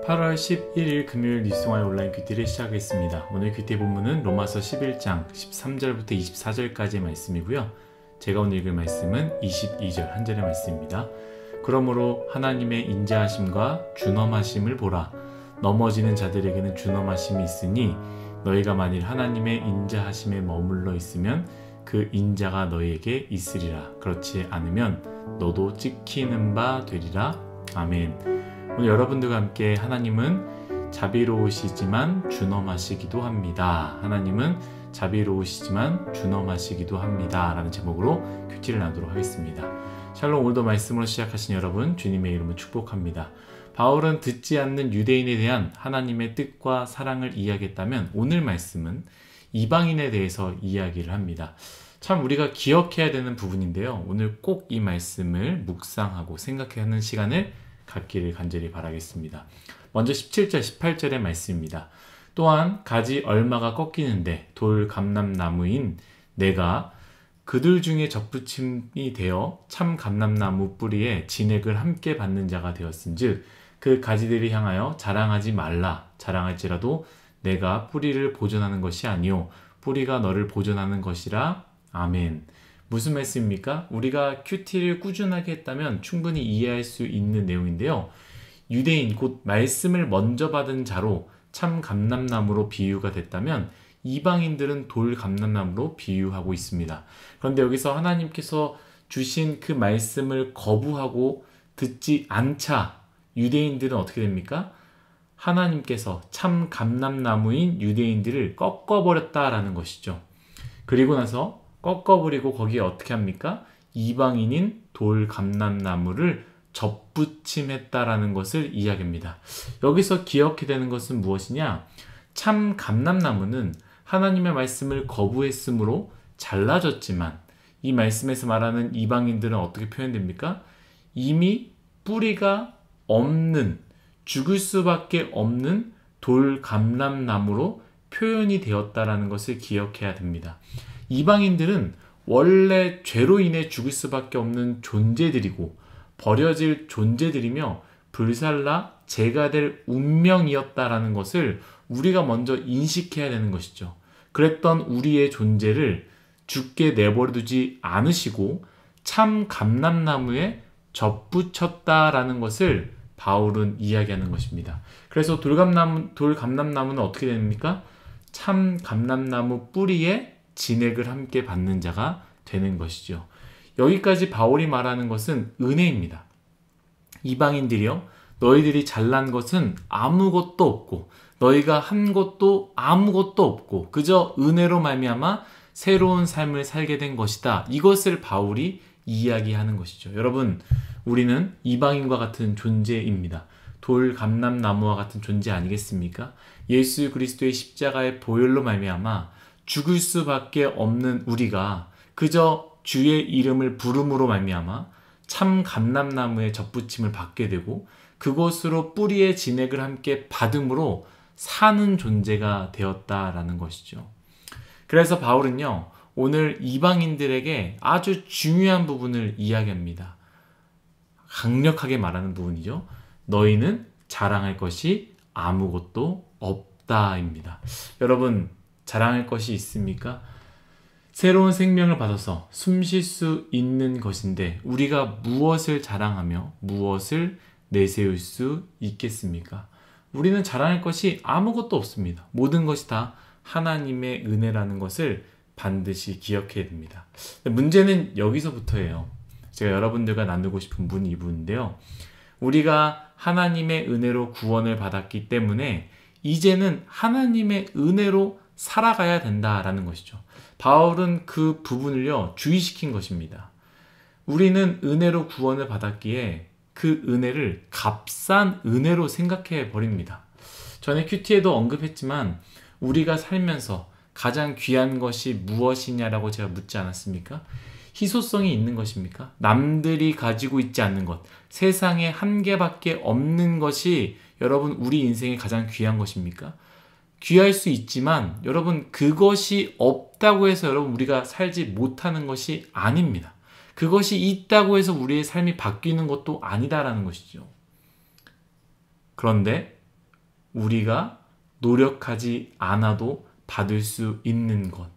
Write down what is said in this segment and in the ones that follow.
8월 11일 금요일 뉴스와의 온라인 큐티를 시작하겠습니다. 오늘 큐티 본문은 로마서 11장 13절부터 24절까지의 말씀이고요. 제가 오늘 읽을 말씀은 22절 한 절의 말씀입니다. 그러므로 하나님의 인자하심과 준엄하심을 보라. 넘어지는 자들에게는 준엄하심이 있으니 너희가 만일 하나님의 인자하심에 머물러 있으면 그 인자가 너희에게 있으리라. 그렇지 않으면 너도 찍히는 바 되리라. 아멘. 오늘 여러분들과 함께 하나님은 자비로우시지만 준엄하시기도 합니다. 하나님은 자비로우시지만 준엄하시기도 합니다. 라는 제목으로 큐티를 나누도록 하겠습니다. 샬롬, 오늘도 말씀으로 시작하신 여러분 주님의 이름으로 축복합니다. 바울은 듣지 않는 유대인에 대한 하나님의 뜻과 사랑을 이야기했다면 오늘 말씀은 이방인에 대해서 이야기를 합니다. 참 우리가 기억해야 되는 부분인데요. 오늘 꼭 이 말씀을 묵상하고 생각하는 시간을 갖기를 간절히 바라겠습니다. 먼저 17절, 18절의 말씀입니다. 또한 가지 얼마가 꺾이는데 돌 감람나무인 내가 그들 중에 접붙임이 되어 참 감람나무 뿌리에 진액을 함께 받는 자가 되었은즉 그 가지들이 향하여 자랑하지 말라. 자랑할지라도 내가 뿌리를 보존하는 것이 아니요 뿌리가 너를 보존하는 것이라. 아멘. 무슨 말씀입니까? 우리가 큐티를 꾸준하게 했다면 충분히 이해할 수 있는 내용인데요. 유대인 곧 말씀을 먼저 받은 자로 참 감람나무로 비유가 됐다면 이방인들은 돌 감람나무로 비유하고 있습니다. 그런데 여기서 하나님께서 주신 그 말씀을 거부하고 듣지 않자 유대인들은 어떻게 됩니까? 하나님께서 참 감람나무인 유대인들을 꺾어버렸다라는 것이죠. 그리고 나서 꺾어버리고 거기에 어떻게 합니까? 이방인인 돌 감람나무를 접붙임했다라는 것을 이야기합니다. 여기서 기억해야 되는 것은 무엇이냐? 참 감람나무는 하나님의 말씀을 거부했으므로 잘라졌지만 이 말씀에서 말하는 이방인들은 어떻게 표현됩니까? 이미 뿌리가 없는, 죽을 수밖에 없는 돌 감람나무로 표현이 되었다라는 것을 기억해야 됩니다. 이방인들은 원래 죄로 인해 죽을 수밖에 없는 존재들이고 버려질 존재들이며 불살라 죄가 될 운명이었다라는 것을 우리가 먼저 인식해야 되는 것이죠. 그랬던 우리의 존재를 죽게 내버려두지 않으시고 참 감람나무에 접붙였다라는 것을 바울은 이야기하는 것입니다. 그래서 돌 감람나무는 어떻게 됩니까? 참 감람나무 뿌리에 진액을 함께 받는 자가 되는 것이죠. 여기까지 바울이 말하는 것은 은혜입니다. 이방인들이여 너희들이 잘난 것은 아무것도 없고 너희가 한 것도 아무것도 없고 그저 은혜로 말미암아 새로운 삶을 살게 된 것이다. 이것을 바울이 이야기하는 것이죠. 여러분, 우리는 이방인과 같은 존재입니다. 돌 감람나무와 같은 존재 아니겠습니까? 예수 그리스도의 십자가의 보혈로 말미암아 죽을 수밖에 없는 우리가 그저 주의 이름을 부름으로 말미암아 참 감람나무에 접붙임을 받게 되고 그것으로 뿌리의 진액을 함께 받음으로 사는 존재가 되었다라는 것이죠. 그래서 바울은요, 오늘 이방인들에게 아주 중요한 부분을 이야기합니다. 강력하게 말하는 부분이죠. 너희는 자랑할 것이 아무것도 없다입니다. 여러분, 자랑할 것이 있습니까? 새로운 생명을 받아서 숨 쉴 수 있는 것인데 우리가 무엇을 자랑하며 무엇을 내세울 수 있겠습니까? 우리는 자랑할 것이 아무것도 없습니다. 모든 것이 다 하나님의 은혜라는 것을 반드시 기억해야 됩니다. 문제는 여기서부터예요. 제가 여러분들과 나누고 싶은 부분이 이 부분인데요. 우리가 하나님의 은혜로 구원을 받았기 때문에 이제는 하나님의 은혜로 살아가야 된다라는 것이죠. 바울은 그 부분을요, 주의시킨 것입니다. 우리는 은혜로 구원을 받았기에 그 은혜를 값싼 은혜로 생각해 버립니다. 전에 큐티에도 언급했지만 우리가 살면서 가장 귀한 것이 무엇이냐라고 제가 묻지 않았습니까? 희소성이 있는 것입니까? 남들이 가지고 있지 않는 것, 세상에 한 개밖에 없는 것이 여러분 우리 인생에 가장 귀한 것입니까? 귀할 수 있지만 여러분 그것이 없다고 해서 여러분 우리가 살지 못하는 것이 아닙니다. 그것이 있다고 해서 우리의 삶이 바뀌는 것도 아니다라는 것이죠. 그런데 우리가 노력하지 않아도 받을 수 있는 것.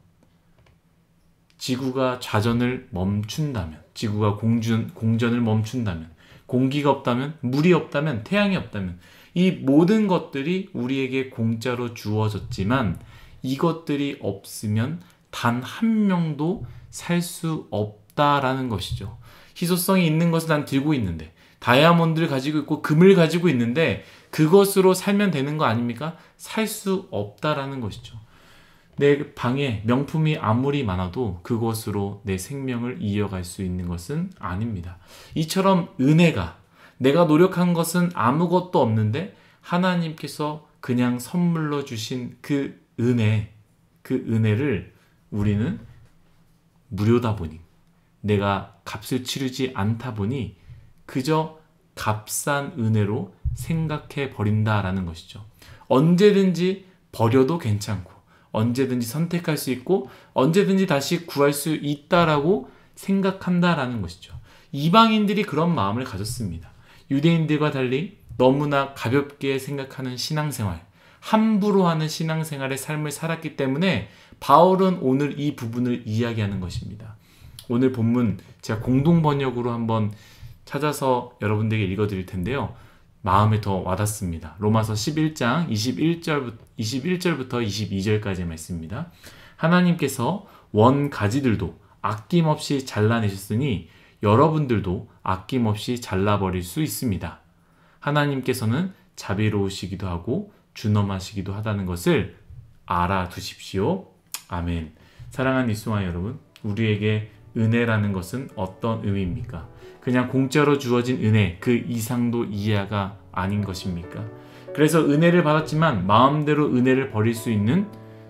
지구가 좌전을 멈춘다면, 지구가 공전을 멈춘다면, 공기가 없다면, 물이 없다면, 태양이 없다면, 이 모든 것들이 우리에게 공짜로 주어졌지만 이것들이 없으면 단 한 명도 살 수 없다라는 것이죠. 희소성이 있는 것을 난 들고 있는데, 다이아몬드를 가지고 있고 금을 가지고 있는데 그것으로 살면 되는 거 아닙니까? 살 수 없다라는 것이죠. 내 방에 명품이 아무리 많아도 그것으로 내 생명을 이어갈 수 있는 것은 아닙니다. 이처럼 은혜가, 내가 노력한 것은 아무것도 없는데 하나님께서 그냥 선물로 주신 그 은혜를 우리는 무료다 보니, 내가 값을 치르지 않다 보니 그저 값싼 은혜로 생각해 버린다라는 것이죠. 언제든지 버려도 괜찮고, 언제든지 선택할 수 있고, 언제든지 다시 구할 수 있다라고 생각한다라는 것이죠. 이방인들이 그런 마음을 가졌습니다. 유대인들과 달리 너무나 가볍게 생각하는 신앙생활, 함부로 하는 신앙생활의 삶을 살았기 때문에 바울은 오늘 이 부분을 이야기하는 것입니다. 오늘 본문 제가 공동 번역으로 한번 찾아서 여러분들에게 읽어드릴 텐데요. 마음에 더 와닿습니다. 로마서 11장 21절부터 22절까지의 말씀입니다. 하나님께서 원가지들도 아낌없이 잘라내셨으니 여러분들도 아낌없이 잘라버릴 수 있습니다. 하나님께서는 자비로우시기도 하고 준엄하시기도 하다는 것을 알아두십시오. 아멘. 사랑하는 이스마엘 여러분, 우리에게 은혜라는 것은 어떤 의미입니까? 그냥 공짜로 주어진 은혜, 그 이상도 이하가 아닌 것입니까? 그래서 은혜를 받았지만 마음대로 은혜를 버릴 수 있는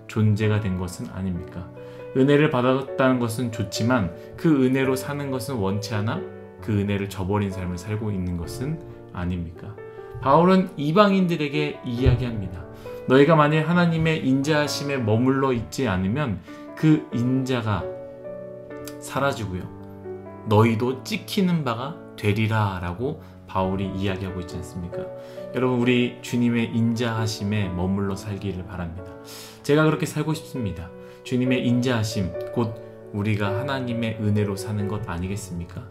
존재가 된 것은 아닙니까? 은혜를 받았다는 것은 좋지만 그 은혜로 사는 것은 원치 않아 그 은혜를 저버린 삶을 살고 있는 것은 아닙니까? 바울은 이방인들에게 이야기합니다. 너희가 만일 하나님의 인자하심에 머물러 있지 않으면 그 인자가 사라지고요, 너희도 찍히는 바가 되리라 라고 바울이 이야기하고 있지 않습니까? 여러분, 우리 주님의 인자하심에 머물러 살기를 바랍니다. 제가 그렇게 살고 싶습니다. 주님의 인자하심, 곧 우리가 하나님의 은혜로 사는 것 아니겠습니까?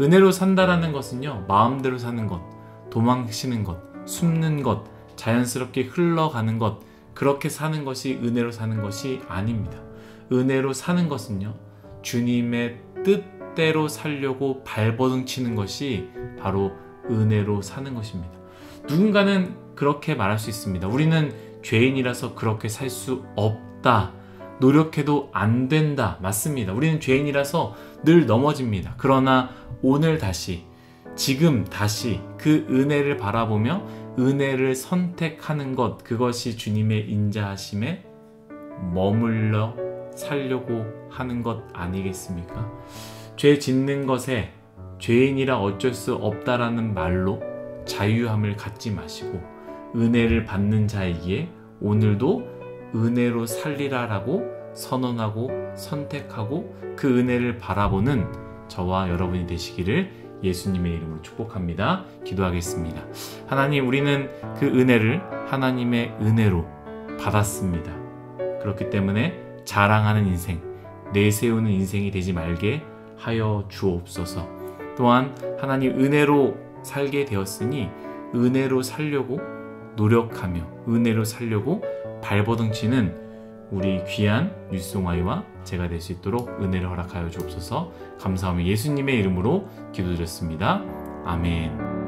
은혜로 산다라는 것은요, 마음대로 사는 것, 도망치는 것, 숨는 것, 자연스럽게 흘러가는 것, 그렇게 사는 것이 은혜로 사는 것이 아닙니다. 은혜로 사는 것은요, 주님의 뜻대로 살려고 발버둥 치는 것이 바로 은혜로 사는 것입니다. 누군가는 그렇게 말할 수 있습니다. 우리는 죄인이라서 그렇게 살 수 없다. 노력해도 안 된다. 맞습니다. 우리는 죄인이라서 늘 넘어집니다. 그러나 오늘 다시, 지금 다시 그 은혜를 바라보며 은혜를 선택하는 것, 그것이 주님의 인자하심에 머물러 살려고 하는 것 아니겠습니까? 죄 짓는 것에 죄인이라 어쩔 수 없다라는 말로 자유함을 갖지 마시고 은혜를 받는 자이기에 오늘도 은혜로 살리라라고 선언하고 선택하고 그 은혜를 바라보는 저와 여러분이 되시기를 예수님의 이름으로 축복합니다. 기도하겠습니다. 하나님, 우리는 그 은혜를 하나님의 은혜로 받았습니다. 그렇기 때문에 자랑하는 인생, 내세우는 인생이 되지 말게 하여 주옵소서. 또한 하나님, 은혜로 살게 되었으니 은혜로 살려고 노력하며 은혜로 살려고 발버둥 치는 우리 귀한 뉴스송아이와 제가 될 수 있도록 은혜를 허락하여 주옵소서. 감사하며 예수님의 이름으로 기도드렸습니다. 아멘.